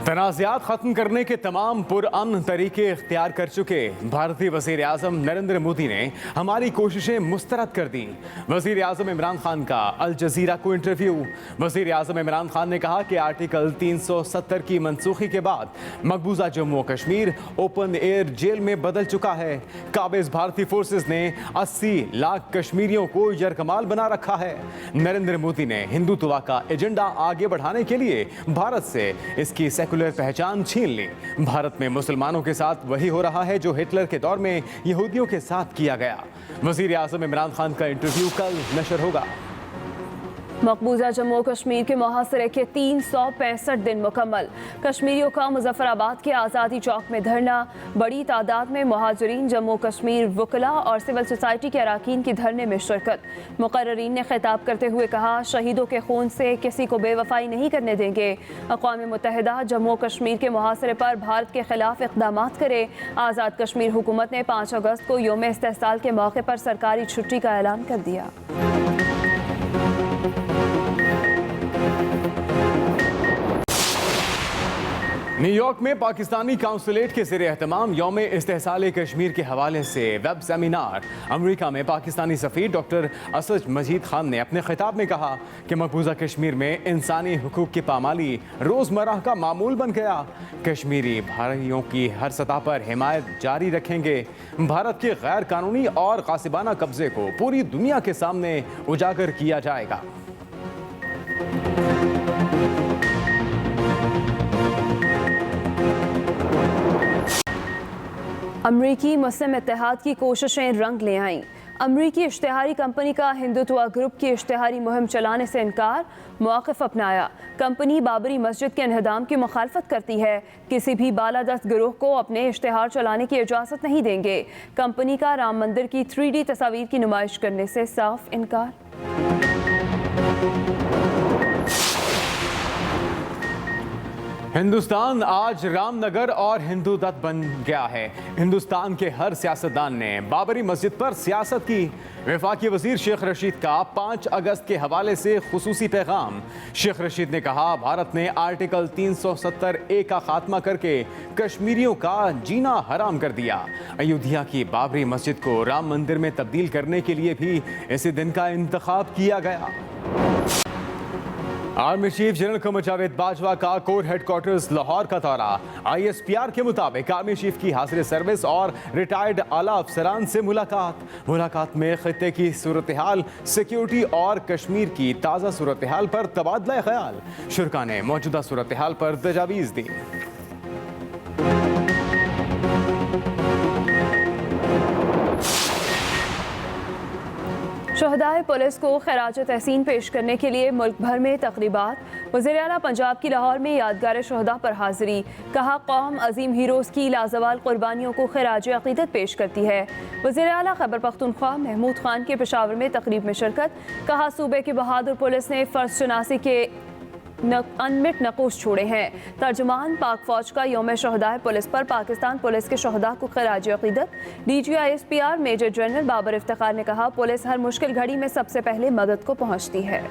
तनाज़ात ख़त्म करने के तमाम पुरअमन तरीके इख्तियार कर चुके भारतीय वज़ीर आज़म नरेंद्र मोदी ने हमारी कोशिशें मुस्तरद कर दी। वज़ीर आज़म इमरान खान का अल जज़ीरा को इंटरव्यू। वज़ीर आज़म इमरान खान ने कहा कि आर्टिकल 370 की मनसूखी के बाद मकबूजा Jammu Kashmir open air jail में बदल चुका है। काबिज़ भारतीय फोर्सेस ने 80 लाख कश्मीरियों को यरकमाल बना रखा है। नरेंद्र मोदी ने हिंदुत्व का एजेंडा आगे बढ़ाने के लिए भारत से इसकी सेकुलर पहचान छीन ली। भारत में मुसलमानों के साथ वही हो रहा है जो हिटलर के दौर में यहूदियों के साथ किया गया। वज़ीर आज़म इमरान खान का इंटरव्यू कल नशर होगा। मकबूजा जम्मू कश्मीर के मुहासरे के 365 दिन मुकम्मल। कश्मीरियों का मुजफ्फराबाद के आज़ादी चौक में धरना। बड़ी तादाद में मुहाजिरीन जम्मू कश्मीर वकला और सिविल सोसाइटी के अरकान की धरने में शिरकत। मुकर्ररीन ने खिताब करते हुए कहा, शहीदों के खून से किसी को बेवफाई नहीं करने देंगे। अक़वाम मुत्तहिदा जम्मू कश्मीर के मुहासरे पर भारत के खिलाफ इक़दामात करे। आज़ाद कश्मीर हुकूमत ने 5 अगस्त को यौम इस्तेहसाल के मौके पर सरकारी छुट्टी का ऐलान कर दिया। न्यूयॉर्क में पाकिस्तानी काउंसलेट के ज़रिए एहतमाम यौम इस्तेहसाल कश्मीर के हवाले से वेब सेमिनार। अमेरिका में पाकिस्तानी सफ़ीर डॉक्टर असद मजीद खान ने अपने खिताब में कहा कि मकबूजा कश्मीर में इंसानी हुकूक की पामाली रोज़मर्रा का मामूल बन गया। कश्मीरी भाइयों की हर सतह पर हिमायत जारी रखेंगे। भारत के गैर कानूनी और गासिबाना कब्जे को पूरी दुनिया के सामने उजागर किया जाएगा। अमरीकी मुस्लिम इत्तेहाद की कोशिशें रंग ले आईं। अमरीकी इश्तिहारी कंपनी का हिंदुत्व ग्रुप की इश्तिहारी मुहिम चलाने से इनकार, मौक़िफ़ अपनाया। कंपनी बाबरी मस्जिद के इन्हदाम की मुखालफत करती है। किसी भी बालादस्त गिरोह को अपने इश्तिहार चलाने की इजाज़त नहीं देंगे। कंपनी का राम मंदिर की 3D तस्वीर की नुमाइश करने से साफ इनकार। हिंदुस्तान आज रामनगर और हिंदूदत्त बन गया है। हिंदुस्तान के हर सियासतदान ने बाबरी मस्जिद पर सियासत की। वफाकी वजीर शेख रशीद का 5 अगस्त के हवाले से खुसूसी पैगाम। शेख रशीद ने कहा, भारत ने आर्टिकल 370A का खात्मा करके कश्मीरियों का जीना हराम कर दिया। अयोध्या की बाबरी मस्जिद को राम मंदिर में तब्दील करने के लिए भी इसी दिन का इंतखाब किया गया। Army chief general Qamar Javed Bajwa का कोर हेडक्वार्टर्स लाहौर का दौरा। ISPR के मुताबिक आर्मी चीफ की हाजिर सर्विस और रिटायर्ड आला अफसरान से मुलाकात में खित्ते की सूरत हाल, सिक्योरिटी और कश्मीर की ताज़ा सूरत हाल पर तबादला ख्याल। शुरा ने मौजूदा सूरत हाल पर तजावीज़ दी। शहदाए पुलिस को खराज तहसीन पेश करने के लिए मुल्क भर में तकरीबात। वज़ीर आला पंजाब की लाहौर में यादगार शहदा पर हाज़िरी। कहा, कौम अजीम हीरोज़ की लाजवाल कुर्बानियों को खराज अक़ीदत पेश करती है। वज़ीर आला खैबर पख्तूनख्वा महमूद खान के पेशावर में तकरीब में शिरकत। कहा, सूबे की बहादुर पुलिस ने फ़र्ज शनासी के अनमिट नकूश छोड़े हैं। तर्जुमान पाक फौज का यौम शहदाए पुलिस पर पाकिस्तान पुलिस के शहदा को खराज अक़ीदत। DG ISPR major general Babar Iftikhar ने कहा, पुलिस हर मुश्किल घड़ी में सबसे पहले मदद को पहुंचती है।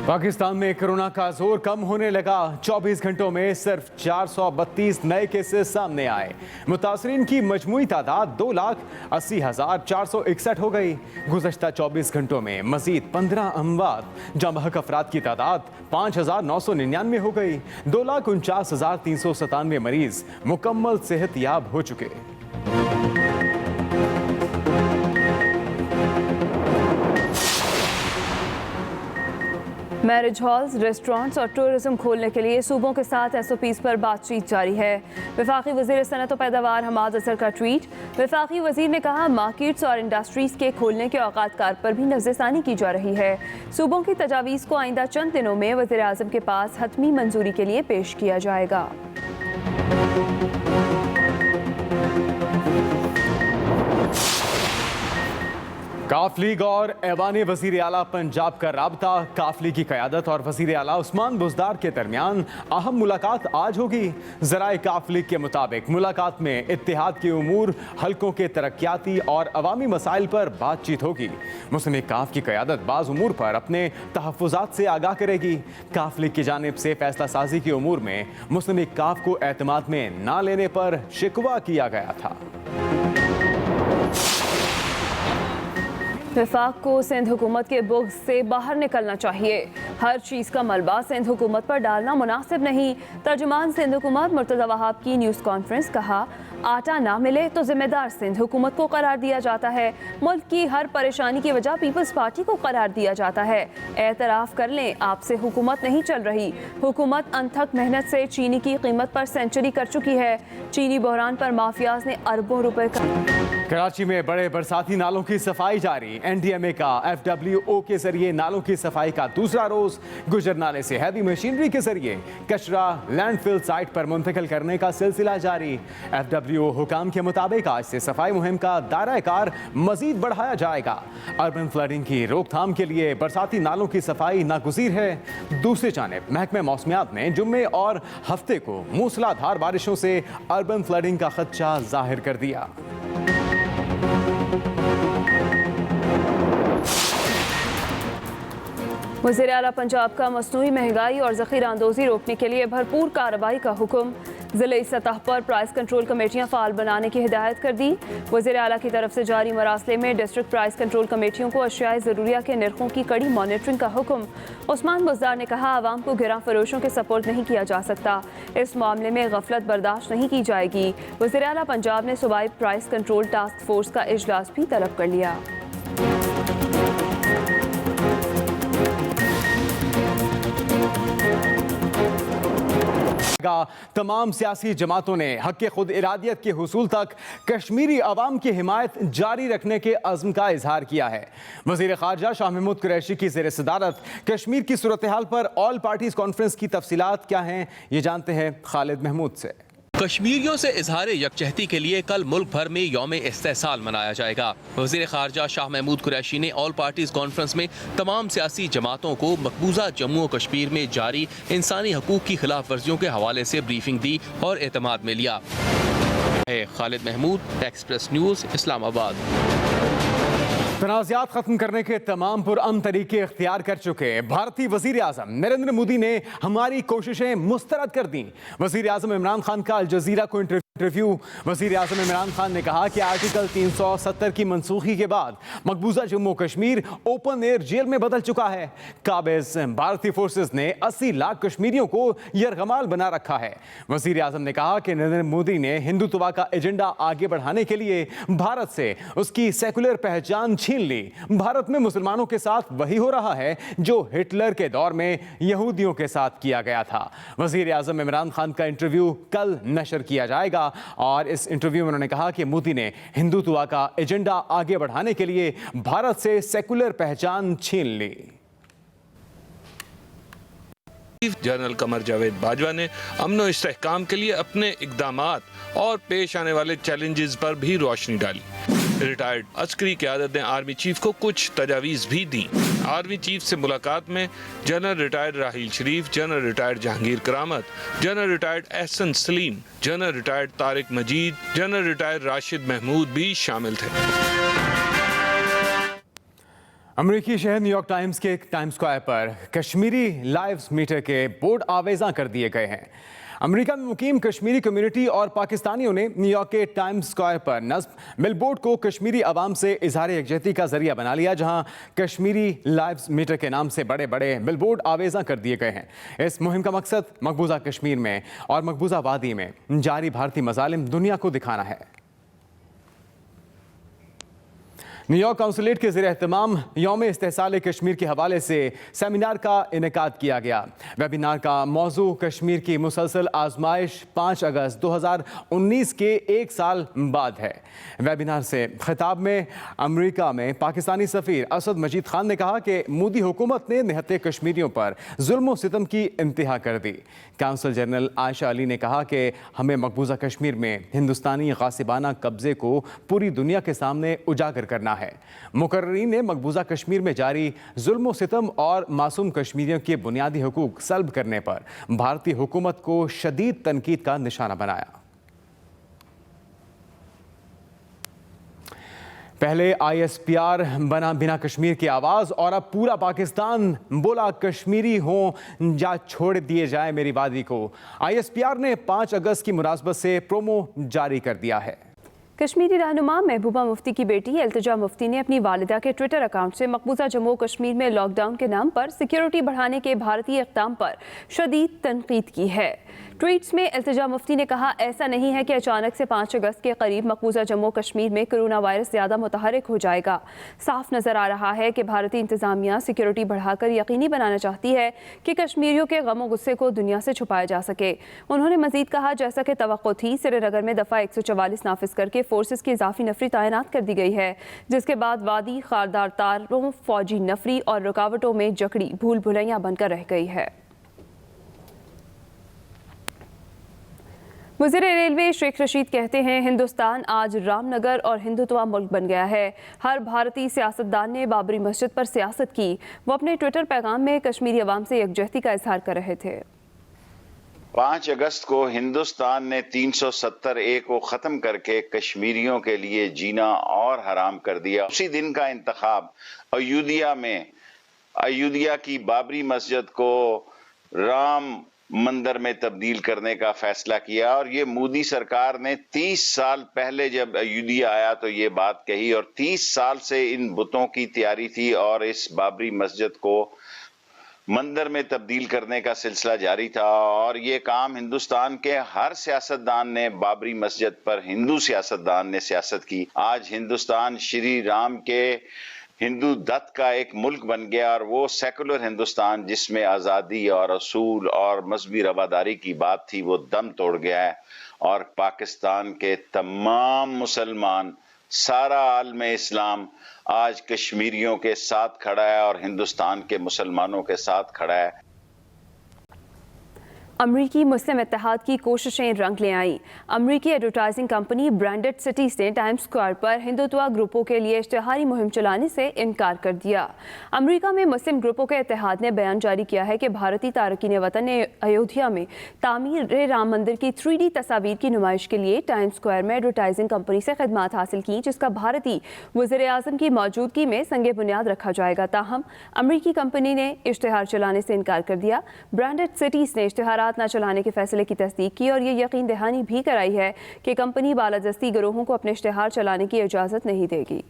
पाकिस्तान में कोरोना का जोर कम होने लगा। 24 घंटों में सिर्फ 432 नए केसेस सामने आए। मुतासरीन की मजमूई तादाद 2,80,461 हो गई। गुज़श्ता 24 घंटों में मजीद 15 अमवात। जामबहक अफराद की तादाद 5,999 हो गई। 2,49,397 मरीज मुकम्मल सेहत याब हो चुके। मैरिज हॉल्स, रेस्टोरेंट्स और टूरिज्म खोलने के लिए सूबों के साथ SOPs पर बातचीत जारी है। वफाकी वज़ीर सनअत व पैदावार हमाद असर का ट्वीट। वफाकी वज़ीर ने कहा, मार्केट्स और इंडस्ट्रीज़ के खोलने के औकात कार पर भी नज़रसानी की जा रही है। सूबों की तजावीज़ को आइंदा चंद दिनों में वज़ीर आज़म के पास हतमी मंजूरी के लिए पेश किया जाएगा। काफ लीग और ऐवान वज़ीर आला पंजाब का राबता, काफ लीग की क़यादत और वज़ीर आला उस्मान बुज़दार के दरमियान अहम मुलाकात आज होगी। ज़राए काफ लीग के मुताबिक मुलाकात में इत्तेहाद के उमूर, हल्कों के तरक्याती और अवामी मसाइल पर बातचीत होगी। मुस्लिम लीग काफ की क़यादत बाज़ उमूर पर अपने तहफ़्फ़ुज़ात से आगाह करेगी। काफ लीग की जानिब से फ़ैसला साजी के उमूर में मुस्लिम लीग काफ को एतमाद में ना लेने पर शिकवा किया गया था। वफाक को सिंध हुकूमत के बुग़्ज़ से बाहर निकलना चाहिए। हर चीज़ का मलबा सिंध हुकूमत पर डालना मुनासिब नहीं। तर्जुमान सिंध हुकूमत मुर्तज़ा वहाब की न्यूज़ कॉन्फ्रेंस। कहा, आटा ना मिले तो जिम्मेदार सिंध हुकूमत को करार दिया जाता है। मुल्क की हर परेशानी की वजह पीपल्स पार्टी को करार दिया जाता है। एतराफ़ कर लें, आपसे हुकूमत नहीं चल रही। हुकूमत अनथक मेहनत से चीनी की कीमत पर सेंचुरी कर चुकी है। चीनी बहरान पर माफियाज ने अरबों रुपए का। कराची में बड़े बरसाती नालों की सफाई जारी। एनडीएमए का एफडब्ल्यूओ के जरिए नालों की सफाई का दूसरा रोज। गुजर नाले से हैवी मशीनरी के जरिए कचरा लैंडफिल साइट पर मुंतकिल करने का सिलसिला जारी। एफडब्ल्यूओ हुकाम के मुताबिक आज से सफाई मुहिम का दायरा कार मजीद बढ़ाया जाएगा। अर्बन फ्लडिंग की रोकथाम के लिए बरसाती नालों की सफाई नागुज़ीर है। दूसरी जानिब महकमे मौसमियात ने जुम्मे और हफ्ते को मूसलाधार बारिशों से अर्बन फ्लडिंग का खदशा जाहिर कर दिया। वज़ीर आला पंजाब का मसनूई महंगाई और ज़ख़ीरा अंदोज़ी रोकने के लिए भरपूर कार्रवाई का हुक्म। ज़िले सतह पर प्राइस कंट्रोल कमेटियाँ फ़ाल बनाने की हिदायत कर दी। वज़ीर आला की तरफ से जारी मरासले में डिस्ट्रिक्ट प्राइस कंट्रोल कमेटियों को अशियाए ज़रूरिया के नरखों की कड़ी मॉनिटरिंग का हुक्म। उस्मान बुज़दार ने कहा, आवाम को गिरा फरोशों के सपोर्ट नहीं किया जा सकता। इस मामले में गफलत बर्दाश्त नहीं की जाएगी। वज़ीर आला पंजाब ने सूबाई प्राइस कंट्रोल टास्क फोर्स का इजलास भी तलब कर लिया। तमाम सियासी जमातों ने हक खुद इरादियत के हुसूल तक कश्मीरी अवाम की हिमायत जारी रखने के अज़्म का इजहार किया है। वज़ीर ख़ारजा शाह महमूद कुरैशी की ज़ेर सदारत कश्मीर की सूरत हाल पर ऑल पार्टीज़ कॉन्फ्रेंस की तफसीलात क्या हैं, ये जानते हैं खालिद महमूद से। कश्मीरियों से इजहार यकजहती के लिए कल मुल्क भर में यौम इस्तेसाल मनाया जाएगा। वज़ीर ख़ारजा शाह महमूद कुरैशी ने ऑल पार्टीज़ कॉन्फ्रेंस में तमाम सियासी जमातों को मकबूजा जम्मू और कश्मीर में जारी इंसानी हकूक़ की खिलाफ वर्जियों के हवाले से ब्रीफिंग दी और एतमाद में लिया। Khalid Mahmood, Express News, Islamabad. तनाज़ात खत्म करने के तमाम पुरअमन तरीके इख्तियार कर चुके भारतीय वज़ीर आज़म नरेंद्र मोदी ने हमारी कोशिशें मुस्तरद कर दी। वज़ीर आज़म इमरान खान का अल जज़ीरा को इंटरव्यू। वज़ीर आज़म इमरान खान ने कहा कि आर्टिकल 370 की मनसूखी के बाद मकबूजा Jammu Kashmir open air jail में बदल चुका है। काबिज़ भारतीय फोर्सेस ने 80 लाख कश्मीरियों को यरगमाल बना रखा है। वज़ीर आज़म ने कहा कि नरेंद्र मोदी ने हिंदुत्व का एजेंडा आगे बढ़ाने के लिए भारत से उसकी सेकुलर पहचान छीन ली। भारत में मुसलमानों के साथ वही हो रहा है जो हिटलर के दौर में यहूदियों के साथ किया गया था। वज़ीर आज़म इमरान खान का इंटरव्यू कल नशर किया जाएगा और इस इंटरव्यू में उन्होंने कहा कि मोदी ने हिंदुत्व का एजेंडा आगे बढ़ाने के लिए भारत से सेकुलर पहचान छीन ली। जनरल कमर जावेद बाजवा ने अमन और इस्तेहकाम के लिए अपने इक़दामात और पेश आने वाले चैलेंजेस पर भी रोशनी डाली। रिटायर्ड अस्करी क़यादत ने आर्मी चीफ को कुछ तजावीज़ भी दी। आर्मी चीफ से मुलाकात में General retired Raheel Sharif, General retired Jahangir Karamat, General retired Ehsan Saleem, General retired Tariq Majeed, General retired Rashid Mahmood भी शामिल थे। अमरीकी शहर न्यूयॉर्क टाइम्स के टाइम स्क्वायर पर कश्मीरी लाइव्स मीटर के बोर्ड आवेज़ा कर दिए गए हैं। अमेरिका में मुकीम कश्मीरी कम्युनिटी और पाकिस्तानियों ने न्यूयॉर्क के टाइम्स स्क्वायर पर नस्ब बिलबोर्ड को कश्मीरी अवाम से इजहार यकजहती का जरिया बना लिया, जहां कश्मीरी लाइव्स मीटर के नाम से बड़े बड़े बिलबोर्ड आवेज़ा कर दिए गए हैं। इस मुहिम का मकसद मकबूजा कश्मीर में और मकबूजा वादी में जारी भारतीय मजालिम दुनिया को दिखाना है। न्यूयॉर्क काउंसिलेट के ज़रिए एहतमाम यौम इस्तेहसाल कश्मीर के हवाले से सेमिनार का इनेकाद किया गया। वेबिनार का मौजू कश्मीर की मुसलसल आजमाइश 5 अगस्त 2019 के एक साल बाद है। वेबिनार से खिताब में अमेरिका में पाकिस्तानी सफ़ीर असद मजीद खान ने कहा कि मोदी हुकूमत ने निहत्ते कश्मीरियों पर जुल्म व सितम की इंतहा कर दी। काउंसल जनरल आयशा अली ने कहा कि हमें मकबूजा कश्मीर में हिंदुस्तानी गासिबाना कब्ज़े को पूरी दुनिया के सामने उजागर करना बना है। मुकर्रीन ने मकबूजा कश्मीर में जारी जुल्म सितम और मासूम कश्मीरियों के बुनियादी हुकूक सल्ब करने पर भारतीय हुकूमत को शदीद तनकीद का निशाना बनाया। पहले ISPR बना बिना कश्मीर की आवाज़ और अब पूरा पाकिस्तान बोला कश्मीरी हो या छोड़ दिए जाए मेरी वादी को। ISPR ने 5 अगस्त की मुनासबत से प्रोमो जारी कर दिया है। कश्मीरी रहनुमा महबूबा मुफ्ती की बेटी इल्तिजा मुफ्ती ने अपनी वालिदा के ट्विटर अकाउंट से मकबूजा जम्मू और कश्मीर में लॉकडाउन के नाम पर सिक्योरिटी बढ़ाने के भारतीय इक़दाम पर शदीद तनकीद की है। ट्वीट्स में इल्तिजा मुफ्ती ने कहा, ऐसा नहीं है कि अचानक से 5 अगस्त के करीब मकबूजा जम्मू कश्मीर में कोरोना वायरस ज़्यादा मुतहरिक हो जाएगा। साफ नज़र आ रहा है कि भारतीय इंतज़ामिया सिक्योरिटी बढ़ाकर यकीनी बनाना चाहती है कि कश्मीरियों के गम और गुस्से को दुनिया से छुपाया जा सके। उन्होंने मज़ीद कहा, जैसा कि तवक्को थी, श्रीनगर में दफ़ा 144 नाफिज करके फोर्सेस की इजाफी नफरी तैनात कर दी गई है, जिसके बाद वादी खारदार तारों, फौजी नफरी और रुकावटों में जकड़ी भूल भुलैया बनकर रह गई है। वज़ीर रेलवे शेख रशीद कहते हैं, हिंदुस्तान आज रामनगर और हिंदुत्व मुल्क बन गया है। हर भारतीय सियासतदान ने बाबरी मस्जिद पर सियासत की। वो अपने ट्विटर पैगाम में कश्मीरी अवाम से यकजहती का इजहार कर रहे थे। 5 अगस्त को हिंदुस्तान ने 370A को ख़त्म करके कश्मीरियों के लिए जीना और हराम कर दिया। उसी दिन का इंतखाब अयोध्या की बाबरी मस्जिद को राम मंदिर में तब्दील करने का फैसला किया। और ये मोदी सरकार ने 30 साल पहले जब अयोध्या आया तो ये बात कही, और 30 साल से इन बुतों की तैयारी थी और इस बाबरी मस्जिद को मंदिर में तब्दील करने का सिलसिला जारी था। और ये काम हिंदुस्तान के हर सियासतदान ने, बाबरी मस्जिद पर हिंदू सियासतदान ने सियासत की। आज हिंदुस्तान श्री राम के हिंदू दत्त का एक मुल्क बन गया, और वो सेकुलर हिंदुस्तान जिसमें आज़ादी और असूल और मजहबी रवादारी की बात थी, वो दम तोड़ गया है। और पाकिस्तान के तमाम मुसलमान, सारा आलम इस्लाम आज कश्मीरियों के साथ खड़ा है और हिंदुस्तान के मुसलमानों के साथ खड़ा है। अमरीकी मुस्लिम इत्तेहाद की कोशिशें रंग ले आईं। अमरीकी एडवर्टाइजिंग कंपनी ब्रांडेड सिटीज़ ने टाइम्स स्क्वायर पर हिंदुत्व ग्रुपों के लिए इश्तिहारी मुहिम चलाने से इनकार कर दिया। अमरीका में मुस्लिम ग्रुपों के इत्तेहाद ने बयान जारी किया है कि भारतीय तारकीन वतन ने अयोध्या में तामीर राम मंदिर की 3D तस्वीर की नुमाइश के लिए टाइम्स स्क्वायर में एडवर्टाइजिंग कंपनी से खिदमात हासिल की, जिसका भारतीय वज़ीर आज़म की मौजूदगी में संगे बुनियाद रखा जाएगा। ताहम अमरीकी कंपनी ने इश्तिहार चलाने से इनकार कर दिया। ब्रांडेड सिटीज़ ने इश्तिहार न चलाने के फैसले की तस्दीक की और ये यकीन दहानी भी कराई है कि कंपनी बालादस्ती गिरोहों को अपने इश्तिहार चलाने की इजाज़त नहीं देगी।